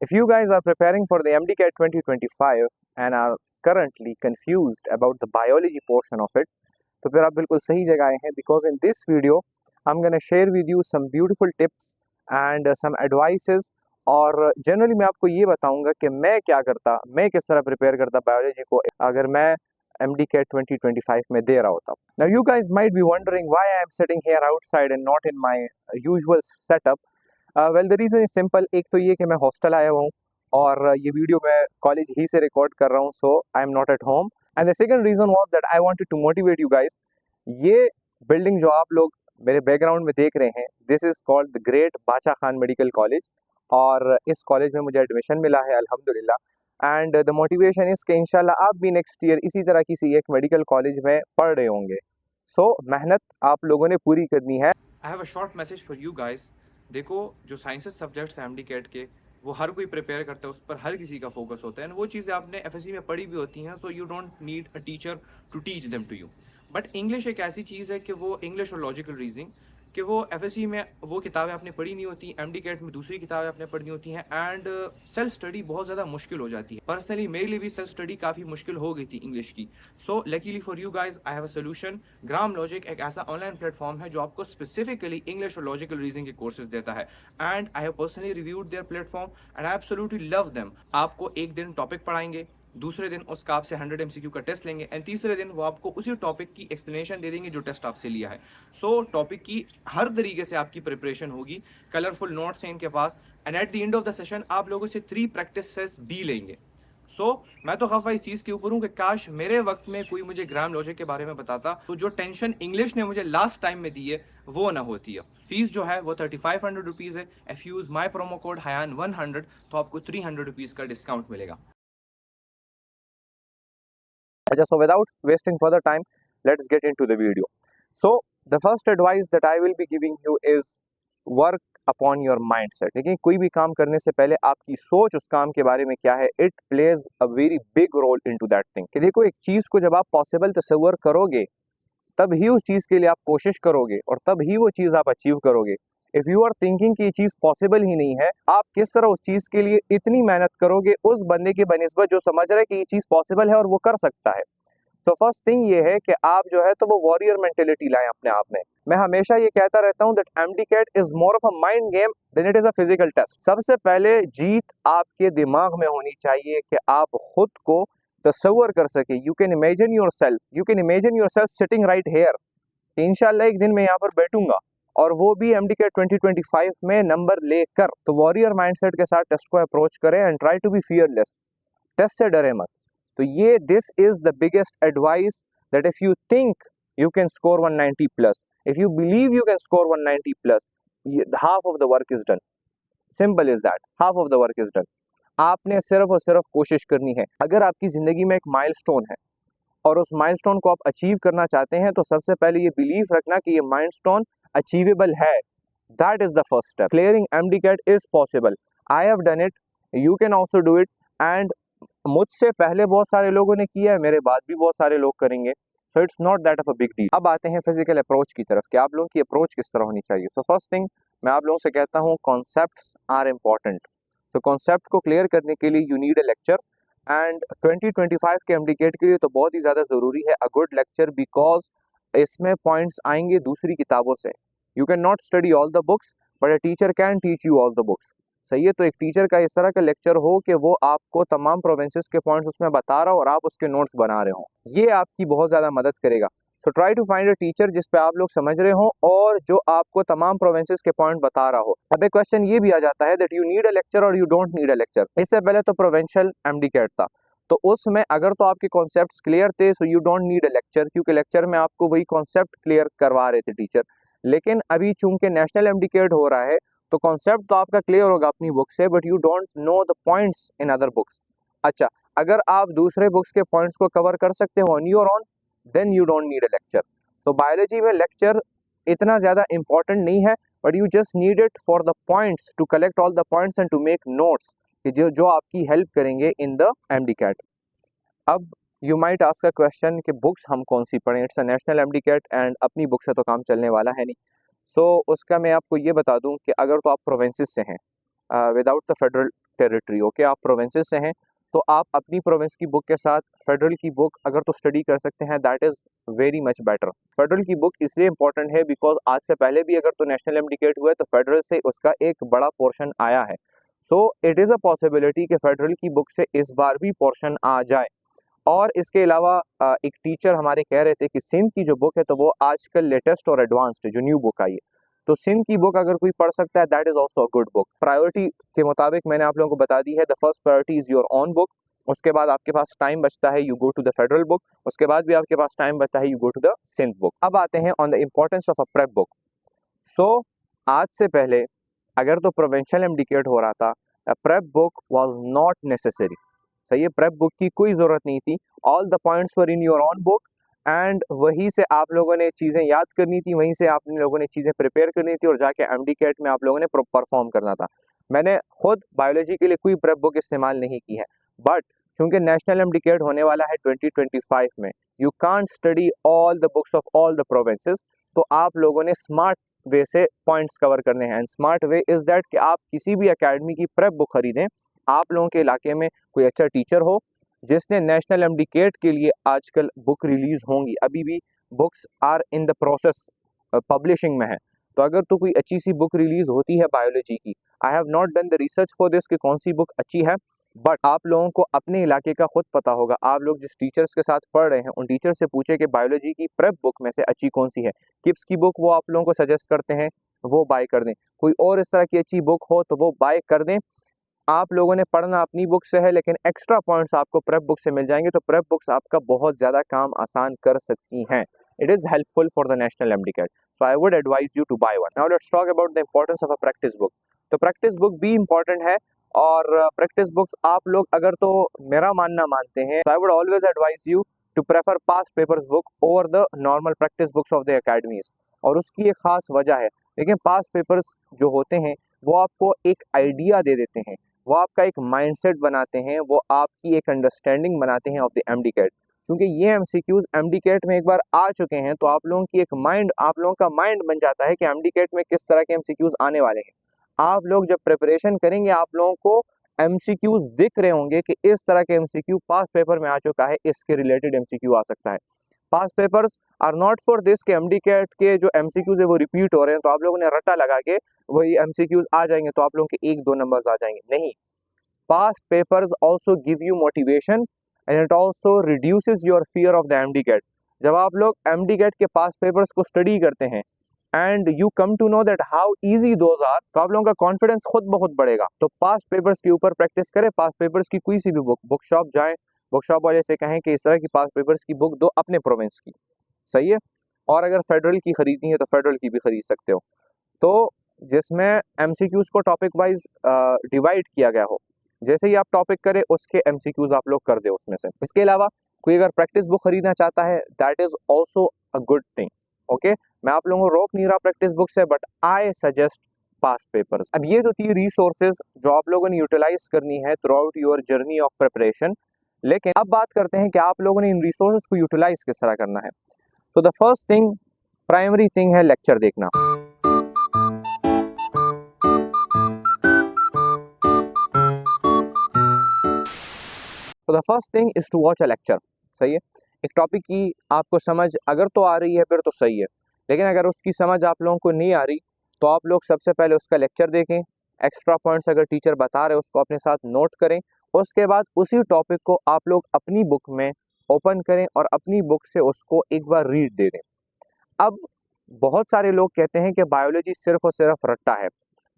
If you guys are preparing for the MDCAT 2025 and are currently confused about the biology portion of it, तो फिर आप बिल्कुल सही जगह आए हैं because in this video I'm gonna share with you some beautiful tips and some advices और generally मैं आपको ये बताऊंगा कि मैं क्या करता, मैं किस तरह प्रिपेयर करता बायोलॉजी को अगर मैं MDCAT 2025 में दे रहा होता. Now you guys might be wondering why I am sitting here outside and not in my usual setup. Well the reason is simple. एक तो ये कि मैं हॉस्टल आया हुआ हूँ और ये वीडियो मैं कॉलेज ही से रिकॉर्ड कर रहा हूँ, so I am not at home. And the second reason was that I wanted to motivate you guys. ये बिल्डिंग जो आप लोग मेरे बैकग्राउंड में देख रहे हैं, this is called the great Bacha Khan medical college और इस कॉलेज में मुझे एडमिशन मिला है अल्हम्दुलिल्लाह. एंड द मोटिवेशन इज़ कि इंशाल्लाह आप भी नेक्स्ट ईयर इसी तरह किसी एक मेडिकल कॉलेज में पढ़ रहे होंगे. सो मेहनत आप लोगों ने पूरी करनी है. आई have a short message for you guys. देखो, जो साइंसेस सब्जेक्ट्स हैं MDCAT के, वो हर कोई प्रिपेयर करता है, उस पर हर किसी का फोकस होता है एंड वो चीज़ें आपने FSC में पढ़ी भी होती हैं, so you don't need a teacher to teach them to you. But English एक ऐसी चीज़ है कि वो इंग्लिश और लॉजिकल रीजनिंग कि वो FSC में वो किताबें आपने पढ़ी नहीं होती, MDCAT में दूसरी किताबें आपने पढ़नी होती हैं एंड सेल्फ स्टडी बहुत ज़्यादा मुश्किल हो जाती है. पर्सनली मेरे लिए भी सेल्फ स्टडी काफ़ी मुश्किल हो गई थी इंग्लिश की. So luckily for you guys I have a solution. Gram logic एक ऐसा ऑनलाइन प्लेटफॉर्म है जो आपको स्पेसिफिकली इंग्लिश और लॉजिकल रीजनिंग के कोर्सेज देता है and I have personally reviewed their platform and I absolutely love them. आपको एक दिन टॉपिक पढ़ाएंगे, दूसरे दिन उसका आपसे 100 MCQ का टेस्ट लेंगे एंड तीसरे दिन वो आपको उसी टॉपिक की एक्सप्लेनेशन दे देंगे जो टेस्ट आपसे लिया है. सो टॉपिक की हर तरीके से आपकी प्रिपरेशन होगी, कलरफुल नोट्स हैं इनके पास and at the end of the session आप लोगों से 3 प्रैक्टिस सेट्स भी लेंगे. मैं तो खफा इस चीज़ के ऊपर हूँ कि काश मेरे वक्त में कोई मुझे ग्राम लॉजिक के बारे में बताता, तो जो टेंशन इंग्लिश ने मुझे लास्ट टाइम में दी है वो ना होती है. फीस जो है वो 3500 रुपीज़ है. If use my promo code Hayyan 100 तो आपको 300 रुपीज़ का डिस्काउंट मिलेगा. So without wasting further time, let's get into the video. So the first advice that I will be giving you is work upon your mindset. देखिए, कोई भी काम करने से पहले आपकी सोच उस काम के बारे में क्या है, it plays a very big role into that thing. कि देखो, एक चीज़ को जब आप पॉसिबल तस्वर करोगे तब ही उस चीज़ के लिए आप कोशिश करोगे और तब ही वो चीज़ आप अचीव करोगे. इफ़ यू आर थिंकिंग कि ये चीज़ पॉसिबल ही नहीं है, आप किस तरह उस चीज़ के लिए इतनी मेहनत करोगे उस बंदे के बनिस्बत जो समझ रहा है कि ये चीज़ पॉसिबल है और वो कर सकता है. सो फर्स्ट थिंग ये है कि आप जो है तो वो वॉरियर मेंटेलिटी लाएं अपने आप में. मैं हमेशा ये कहता रहता हूँ that MDCAT is more of a mind game than it is a physical test. सबसे पहले जीत आपके दिमाग में होनी चाहिए कि आप खुद को तस्वर कर सके. You can imagine yourself sitting right here. इंशाल्लाह एक दिन मैं यहाँ पर बैठूंगा और वो भी MDCAT 2025 में नंबर लेकर. तो वॉरियर माइंडसेट के साथ टेस्ट को अप्रोच करें and try to be fearless. Test से डरे मत. तो ये this is the biggest advice that if you think you can score 190 plus, if you believe you can score 190 plus, half of the work is done. Simple is that. Half of the work is done. आपने सिर्फ और सिर्फ कोशिश करनी है. अगर आपकी जिंदगी में एक माइलस्टोन है और उस माइलस्टोन को आप अचीव करना चाहते हैं तो सबसे पहले ये बिलीव रखना कि ये माइलस्टोन अचीवेबल है. That is the first step. Clearing MDCAT is possible. I have done it, you can also do it. And मुझसे पहले बहुत सारे लोगों ने किया है, मेरे बाद भी बहुत सारे लोग करेंगे. So it's not that of a big deal. अब आते हैं फिजिकल अप्रोच की तरफ कि आप लोगों की अप्रोच किस तरह होनी चाहिए. सो फर्स्ट थिंग मैं आप लोगों से कहता हूँ, concepts are important. So concept को क्लियर करने के लिए you need a lecture and 2025 के MDCAT के लिए तो बहुत ही ज़्यादा ज़रूरी है अ गुड लेक्चर, बिकॉज इसमें पॉइंट्स आएंगे दूसरी किताबों से. You can not study all the books but a teacher can teach you all the books. सही है. तो एक टीचर का इस तरह का लेक्चर हो कि वो आपको तमाम प्रोविंसेस के पॉइंट्स उसमें बता रहा हो और आप उसके नोट्स बना रहे हो, ये आपकी बहुत ज़्यादा मदद करेगा. So try to find a teacher जिस पे आप लोग समझ रहे हो और जो आपको तमाम प्रोविंसेस के पॉइंट बता रहा हो. अब एक क्वेश्चन ये भी आ जाता है that you need a lecture और you don't need a lecture. इससे पहले तो प्रोविंशियल MDCAT था, तो उसमें अगर तो आपके कॉन्सेप्ट्स क्लियर थे सो you don't need a lecture, क्योंकि लेक्चर में आपको वही कॉन्सेप्ट क्लियर करवा रहे थे टीचर. लेकिन अभी चूंकि नेशनल MDCAT हो रहा है तो कॉन्सेप्ट तो आपका क्लियर होगा अपनी बुक से, but you don't know the points in other books. अच्छा, अगर आप दूसरे बुक्स के पॉइंट्स को कवर कर सकते हो on your own, then you don't need a lecture. So biology में लेक्चर इतना ज़्यादा इंपॉर्टेंट नहीं है, but you just need it for the points, to collect all the points and to make notes कि जो जो आपकी हेल्प करेंगे इन द MDCAT. अब you might ask a question कि बुक्स हम कौन सी पढ़ें. It's a national MDCAT and अपनी बुक से तो काम चलने वाला है नहीं. उसका मैं आपको ये बता दूं कि अगर तो आप प्रोविंसेस से हैं without the federal territory, okay, आप प्रोविंसेस से हैं तो आप अपनी प्रोविंस की बुक के साथ फेडरल की बुक अगर तो स्टडी कर सकते हैं, that is very much better. Federal की बुक इसलिए इंपॉर्टेंट है बिकॉज आज से पहले भी अगर तो नेशनल एमडीकेट हुआ है तो फेडरल से उसका एक बड़ा पोर्शन आया है। So it is a possibility कि फेडरल की बुक से इस बार भी पोर्शन आ जाए। और इसके अलावा एक टीचर हमारे कह रहे थे कि सिंध की जो बुक है तो वो आजकल लेटेस्ट और एडवांस्ड है, जो न्यू बुक आई है, तो सिंध की बुक अगर कोई पढ़ सकता है that is also a good book. Priority के मुताबिक मैंने आप लोगों को बता दी है, the first priority is your own book, उसके बाद आपके पास टाइम बचता है you go to the federal book, उसके बाद भी आपके पास टाइम बचता है you go to the Sindh book. अब आते हैं on the importance of a prep book. So आज से पहले अगर तो प्रोविंशियल एमडीकेट हो रहा था, prep book was not necessary. सही है, प्रेप बुक की कोई ज़रूरत नहीं थी, all the points were in your own book and वहीं से आप लोगों ने चीज़ें याद करनी थी, वहीं से आप लोगों ने चीज़ें प्रिपेयर करनी थी और जाके एमडीकेट में आप लोगों ने परफॉर्म करना था। मैंने खुद बायोलॉजी के लिए कोई प्रेप बुक इस्तेमाल नहीं की है, बट क्योंकि नेशनल एमडीकेट होने वाला है 2025 में, you can't study all the books of all the provinces, तो आप लोगों ने स्मार्ट वे से पॉइंट्स कवर करने हैं। And smart way is that कि आप किसी भी अकेडमी की प्रेप बुक खरीदें, आप लोगों के इलाके में कोई अच्छा टीचर हो जिसने नेशनल एमडीकेट के लिए आजकल बुक रिलीज होंगी, अभी भी books are in the process, publishing में है, तो अगर तो कोई अच्छी सी बुक रिलीज होती है बायोलॉजी की, I have not done the research for this कि कौन सी बुक अच्छी है, बट आप लोगों को अपने इलाके का खुद पता होगा। आप लोग जिस टीचर्स के साथ पढ़ रहे हैं उन टीचर से पूछे कि बायोलॉजी की प्रेप बुक में से अच्छी कौन सी है, किप्स की बुक वो आप लोगों को सजेस्ट करते हैं, वो बाय कर दें। कोई और इस तरह की अच्छी बुक हो तो वो बाय कर दें। आप लोगों ने पढ़ना अपनी बुक से है, लेकिन एक्स्ट्रा पॉइंट्स आपको प्रेप बुक से मिल जाएंगे, तो प्रेप बुक्स आपका बहुत ज़्यादा काम आसान कर सकती हैं। It is helpful for the national MDCAT, so I would advise you to buy one. Now let's talk about the importance of a practice book. तो प्रैक्टिस बुक भी इंपॉर्टेंट है, और प्रैक्टिस बुक्स आप लोग अगर तो मेरा मानना मानते हैं, तो I would always advise you to prefer past papers book over the normal practice books of the academies, और उसकी एक खास वजह है। लेकिन पास्ट पेपर्स जो होते हैं वो आपको एक आइडिया दे देते हैं, वो आपका एक माइंडसेट बनाते हैं, वो आपकी एक अंडरस्टैंडिंग बनाते हैं ऑफ द एमडीकेट। क्योंकि ये एमसीक्यूज एमडीकेट में एक बार आ चुके हैं तो आप लोगों की एक माइंड, आप लोगों का माइंड बन जाता है कि एमडीकेट में किस तरह के एमसीक्यूज आने वाले हैं। आप लोग जब प्रिपरेशन करेंगे आप लोगों को एमसीक्यूज दिख रहे होंगे कि इस तरह के एमसीक्यू पास्ट पेपर में आ चुका है, इसके रिलेटेड एमसीक्यू आ सकता है। Past papers are not for this कि एमडीकेट के जो एमसीक्यूज है वो रिपीट हो रहे हैं तो आप लोगों ने रट्टा लगा के वही एमसीक्यूज आ जाएंगे तो आप लोगों के 1-2 नंबर्स आ जाएंगे, नहीं। Past papers also give you motivation and it also reduces your fear of the MDCAT. जब आप लोग MDCAT के past papers को स्टडी करते हैं and you come to know that how easy those are, तो आप लोगों का कॉन्फिडेंस खुद बहुत बढ़ेगा। तो पास्ट पेपर्स के ऊपर प्रैक्टिस करें, पास्ट पेपर्स की कोई सी भी बुक शॉप जाएं, बुक शॉप वाले से कहें कि इस तरह की पास्ट पेपर्स की बुक दो अपने प्रोविंस की, सही है। और अगर फेडरल की खरीदनी है तो फेडरल की भी खरीद सकते हो, तो जिसमें एमसीक्यूज को टॉपिक वाइज डिवाइड किया गया हो, जैसे ही आप टॉपिक करें उसके एमसीक्यूज आप लोग कर दे उसमें से। इसके अलावा कोई अगर प्रैक्टिस बुक खरीदना चाहता है that is also a good thing, okay. मैं आप लोगों को रोक नहीं रहा प्रैक्टिस बुक से, but I suggest past papers. अब ये तो थी रिसोर्सेज जो आप लोगों ने यूटिलाइज करनी है through out your journey of preparation. लेकिन अब बात करते हैं कि आप लोगों ने इन रिसोर्सेज को यूटिलाइज किस तरह करना है। तो the first thing, primary thing है लेक्चर देखना। तो the first thing is to watch a lecture, सही है। एक टॉपिक की आपको समझ अगर तो आ रही है फिर तो सही है, लेकिन अगर उसकी समझ आप लोगों को नहीं आ रही तो आप लोग सबसे पहले उसका लेक्चर देखें, एक्स्ट्रा पॉइंट्स अगर टीचर बता रहे उसको अपने साथ नोट करें, उसके बाद उसी टॉपिक को आप लोग अपनी बुक में ओपन करें और अपनी बुक से उसको एक बार रीड दे दें। अब बहुत सारे लोग कहते हैं कि बायोलॉजी सिर्फ और सिर्फ रट्टा है।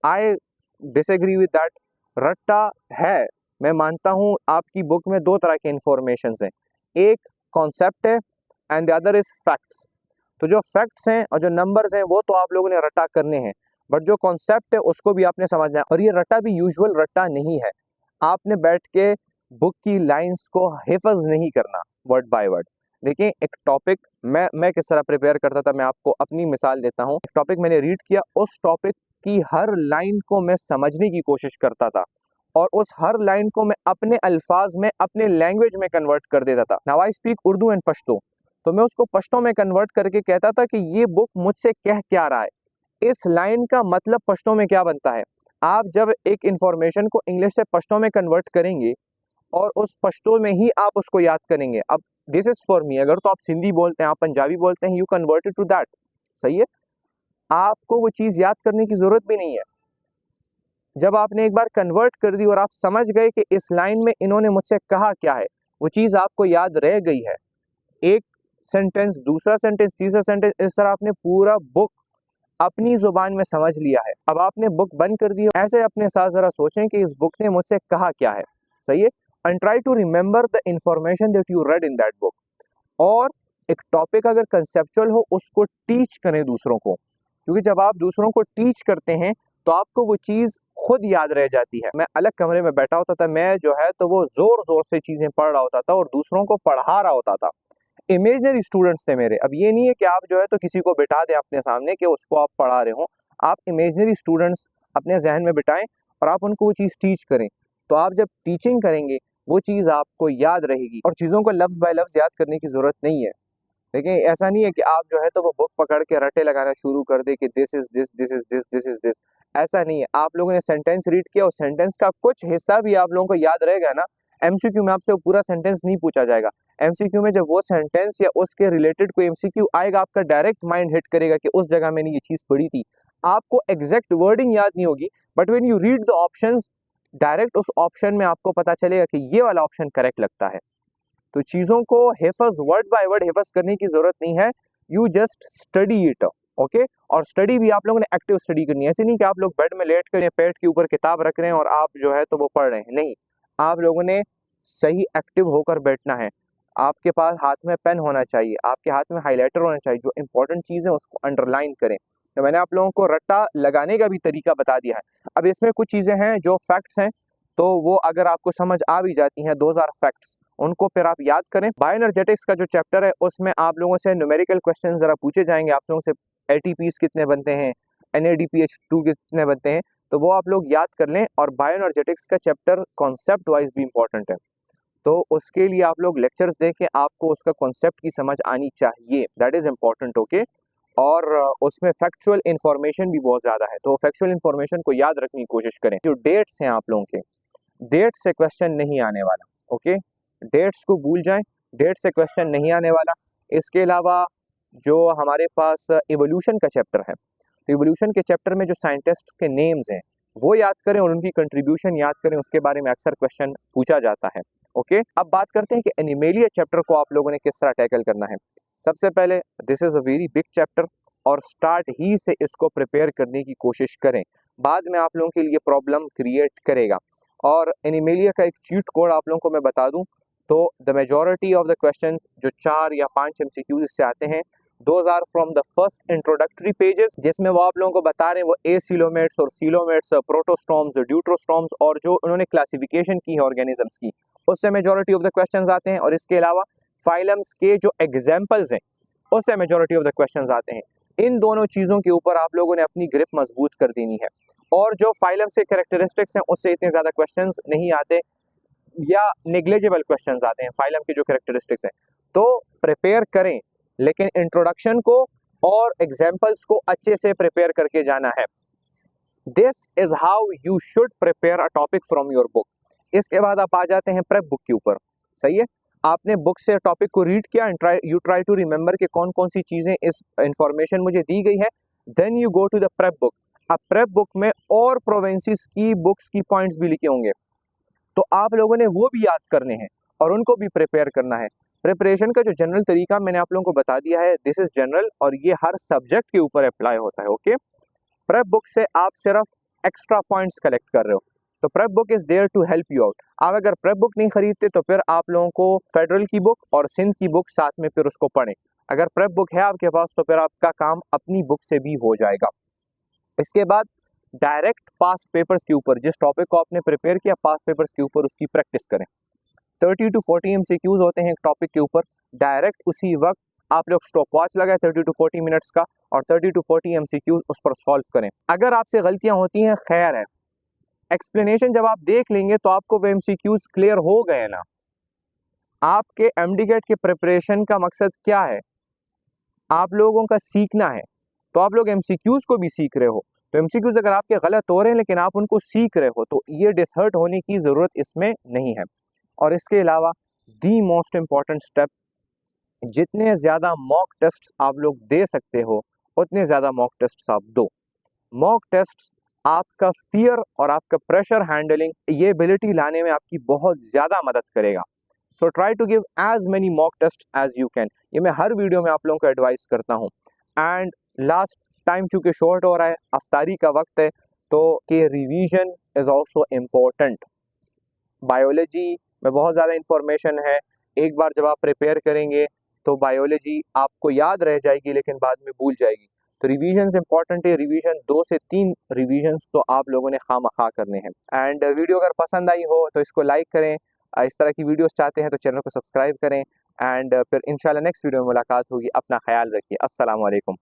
I disagree with that. रट्टा है, मैं मानता हूँ आपकी बुक में 2 तरह के इंफॉर्मेशन हैं, एक कॉन्सेप्ट है and the other is facts. तो जो फैक्ट्स हैं और जो नंबर्स हैं वो तो आप लोगों ने रट्टा करने हैं, बट जो कॉन्सेप्ट है उसको भी आपने समझना है। और ये रट्टा भी यूजुअल रट्टा नहीं है, आपने बैठ के बुक की लाइंस को हिफज नहीं करना वर्ड बाय वर्ड। देखिए एक टॉपिक मैं किस तरह प्रिपेयर करता था, मैं आपको अपनी मिसाल देता हूँ। एक टॉपिक मैंने रीड किया, उस टॉपिक की हर लाइन को मैं समझने की कोशिश करता था और उस हर लाइन को मैं अपने अल्फाज में, अपने लैंग्वेज में कन्वर्ट कर देता था। Now I speak Urdu and Pashto, तो मैं उसको पश्तो में कन्वर्ट करके कहता था कि ये बुक मुझसे कह क्या रहा है, इस लाइन का मतलब पश्तो में क्या बनता है। आप जब एक इंफॉर्मेशन को इंग्लिश से पश्तो में कन्वर्ट करेंगे और उस पश्तो में ही आप उसको याद करेंगे, अब दिस इज फॉर मी, अगर तो आप सिंधी बोलते हैं, आप पंजाबी बोलते हैं, you convert it to that, सही है, आपको वो चीज़ याद करने की ज़रूरत भी नहीं है। जब आपने एक बार कन्वर्ट कर दी और आप समझ गए कि इस लाइन में इन्होंने मुझसे कहा क्या है, वो चीज़ आपको याद रह गई है। एक सेंटेंस, दूसरा सेंटेंस, तीसरा सेंटेंस, इस तरह आपने पूरा बुक अपनी जुबान में समझ लिया है। अब आपने बुक बंद कर दी, ऐसे अपने साथ ज़रा सोचें कि इस बुक ने मुझसे कहा क्या है, सही है, and try to remember the information that you read in that book. और एक टॉपिक अगर कंसेप्चुअल हो, उसको टीच करें दूसरों को, क्योंकि जब आप दूसरों को टीच करते हैं तो आपको वो चीज़ खुद याद रह जाती है। मैं अलग कमरे में बैठा होता था, मैं जो है तो वो ज़ोर ज़ोर से चीज़ें पढ़ रहा होता था और दूसरों को पढ़ा रहा होता था। इमेजिनरी स्टूडेंट्स थे मेरे। अब ये नहीं है कि आप जो है तो किसी को बिठा दें अपने सामने कि उसको आप पढ़ा रहे हो, आप इमेजिनरी स्टूडेंट्स अपने जहन में बिठाएं और आप उनको वो चीज़ टीच करें। तो आप जब टीचिंग करेंगे वो चीज़ आपको याद रहेगी, और चीज़ों को लफ्ज़ बाय लफ्ज़ याद करने की ज़रूरत नहीं है। देखिए, ऐसा नहीं है कि आप जो है तो वो बुक पकड़ के रटे लगाना शुरू कर दे कि this is this, this is this, this is this. ऐसा नहीं है। आप लोगों ने सेंटेंस रीड किया और सेंटेंस का कुछ हिस्सा भी आप लोगों को याद रहेगा ना, एमसीक्यू में आपसे वो पूरा सेंटेंस नहीं पूछा जाएगा। एमसीक्यू में जब वो सेंटेंस या उसके रिलेटेड कोई एमसीक्यू आएगा, आपका डायरेक्ट माइंड हिट करेगा कि उस जगह मैंने ये चीज़ पढ़ी थी। आपको एग्जैक्ट वर्डिंग याद नहीं होगी, but when you read the options, direct उस ऑप्शन में आपको पता चलेगा कि ये वाला ऑप्शन करेक्ट लगता है। तो चीज़ों को हिफज, वर्ड बाय वर्ड हिफज करने की ज़रूरत नहीं है, you just study it, okay. और स्टडी भी आप लोगों ने एक्टिव स्टडी करनी है। ऐसे नहीं कि आप लोग बेड में लेट कर पेट के ऊपर किताब रख रहे हैं और आप जो है तो वो पढ़ रहे हैं, नहीं। आप लोगों ने सही एक्टिव होकर बैठना है। आपके पास हाथ में पेन होना चाहिए, आपके हाथ में हाईलाइटर होना चाहिए, जो इंपॉर्टेंट चीज़ है उसको अंडरलाइन करें। तो मैंने आप लोगों को रट्टा लगाने का भी तरीका बता दिया है। अब इसमें कुछ चीज़ें हैं जो फैक्ट्स हैं, तो वो अगर आपको समझ आ भी जाती हैं, दोज आर फैक्ट्स, उनको फिर आप याद करें। बायोएनर्जेटिक्स का जो चैप्टर है उसमें आप लोगों से न्यूमेरिकल क्वेश्चन जरा पूछे जाएंगे, आप लोगों से एटीपीस कितने बनते हैं, NADPH2 कितने बनते हैं, तो वो आप लोग याद कर लें। और बायोएनर्जेटिक्स का चैप्टर कॉन्सेप्ट वाइज भी इंपॉर्टेंट है, तो उसके लिए आप लोग लेक्चर्स देखें, आपको उसका कॉन्सेप्ट की समझ आनी चाहिए, दैट इज इम्पॉर्टेंट, ओके। और उसमें फैक्चुअल इंफॉर्मेशन भी बहुत ज़्यादा है, तो फैक्चुअल इंफॉर्मेशन को याद रखने की कोशिश करें। जो डेट्स हैं आप लोगों के, डेट से क्वेश्चन नहीं आने वाला, ओके। डेट्स को भूल जाएं, डेट से क्वेश्चन नहीं आने वाला। इसके अलावा जो हमारे पास इवोल्यूशन का चैप्टर है, तो इवोल्यूशन के चैप्टर में जो साइंटिस्ट्स के नेम्स हैं वो याद करें और उनकी कंट्रीब्यूशन याद करें, उसके बारे में अक्सर क्वेश्चन पूछा जाता है, ओके। अब बात करते हैं कि एनिमेलिया चैप्टर को आप लोगों ने किस तरह टैकल करना है। सबसे पहले, this is a very big chapter, और स्टार्ट ही से इसको प्रिपेयर करने की कोशिश करें, बाद में आप लोगों के लिए प्रॉब्लम क्रिएट करेगा। और एनिमेलिया का एक चीट कोड आप लोगों को मैं बता दूं, तो the majority of the questions जो 4 या 5 MCQs इससे आते हैं, those are from the first introductory pages, जिसमें वो आप लोगों को बता रहे हैं वो एसिलोमेट्स और सीलोमेट्स, प्रोटोस्टॉर्म्स, ड्यूट्रोस्टॉर्म्स, और जो उन्होंने क्लासिफिकेशन की है ऑर्गेनिजम्स की, उससे मेजॉरिटी ऑफ द क्वेश्चंस आते हैं। और इसके अलावा फाइलम्स के जो एग्जाम्पल्स हैं उससे मेजॉरिटी ऑफ द क्वेश्चंस आते हैं। इन दोनों चीज़ों के ऊपर आप लोगों ने अपनी ग्रिप मजबूत कर देनी है। और जो फाइलम्स के कैरेक्टरिस्टिक्स हैं उससे इतने ज़्यादा क्वेश्चंस नहीं आते, या नेग्लिजिबल क्वेश्चंस आते हैं फाइलम के जो कैरेक्टरिस्टिक्स हैं। तो प्रिपेयर करें, लेकिन इंट्रोडक्शन को और एग्जाम्पल्स को अच्छे से प्रिपेयर करके जाना है। This is how you should prepare a topic from your book. इसके बाद आप आ जाते हैं प्रेप बुक के ऊपर, सही है। आपने बुक से टॉपिक को रीड किया and you try to remember कि कौन कौन सी चीज़ें इस इंफॉर्मेशन मुझे दी गई है, then you go to the prep book. अब प्रेप बुक में और प्रोविंसेस की बुक्स की पॉइंट्स भी लिखे होंगे, तो आप लोगों ने वो भी याद करने हैं और उनको भी प्रिपेयर करना है। प्रिपरेशन का जो जनरल तरीका मैंने आप लोगों को बता दिया है, दिस इज जनरल, और ये हर सब्जेक्ट के ऊपर अप्लाई होता है, ओके। प्रेप बुक से आप सिर्फ एक्स्ट्रा पॉइंट्स कलेक्ट कर रहे हो, तो prep book is there to help you out. आप अगर प्रेप बुक नहीं खरीदते तो फिर आप लोगों को फेडरल की बुक और सिंध की बुक साथ में फिर उसको पढ़ें। अगर प्रेप बुक है आपके पास तो फिर आपका काम अपनी बुक से भी हो जाएगा। इसके बाद डायरेक्ट पास्ट पेपर्स के ऊपर, जिस टॉपिक को आपने प्रिपेयर किया पास्ट पेपर्स के ऊपर उसकी प्रैक्टिस करें। 30 to 40 MCQs होते हैं एक टॉपिक के ऊपर, डायरेक्ट उसी वक्त आप लोग स्टॉप वॉच लगाए 30 to 40 मिनट्स का, और 30 to 40 MCQs उस पर सॉल्व करें। अगर आपसे गलतियां होती हैं, खैर है, एक्सप्लेनेशन जब आप देख लेंगे तो आपको वो MCQs क्लियर हो गए ना। आपके MD-CAT के प्रिपरेशन का मकसद क्या है? आप लोगों का सीखना है, तो आप लोग MCQs को भी सीख रहे हो, तो एमसीक्यूज अगर आपके गलत हो रहे हैं लेकिन आप उनको सीख रहे हो तो ये डिसहर्ट होने की ज़रूरत इसमें नहीं है। और इसके अलावा दी मोस्ट इम्पॉर्टेंट स्टेप, जितने ज़्यादा मॉक टेस्ट आप लोग दे सकते हो उतने ज़्यादा मॉक टेस्ट आप दो। मॉक टेस्ट आपका फियर और आपका प्रेशर हैंडलिंग ये एबिलिटी लाने में आपकी बहुत ज़्यादा मदद करेगा। So try to give as many mock test as you can. ये मैं हर वीडियो में आप लोगों को एडवाइस करता हूँ। एंड लास्ट टाइम चूँकि शॉर्ट हो रहा है, अफ्तारी का वक्त है, तो कि revision is also important. Biology में बहुत ज़्यादा इंफॉर्मेशन है, एक बार जब आप प्रिपेयर करेंगे तो बायोलॉजी आपको याद रह जाएगी लेकिन बाद में भूल जाएगी। तो रिवीजन इंपॉर्टेंट है, रिवीजन 2 से 3 रिवीजन्स तो आप लोगों ने खामखा करने हैं। एंड वीडियो अगर पसंद आई हो तो इसको लाइक करें, इस तरह की वीडियोस चाहते हैं तो चैनल को सब्सक्राइब करें। एंड फिर इंशाल्लाह नेक्स्ट वीडियो में मुलाकात होगी। अपना ख्याल रखिए। अस्सलाम वालेकुम।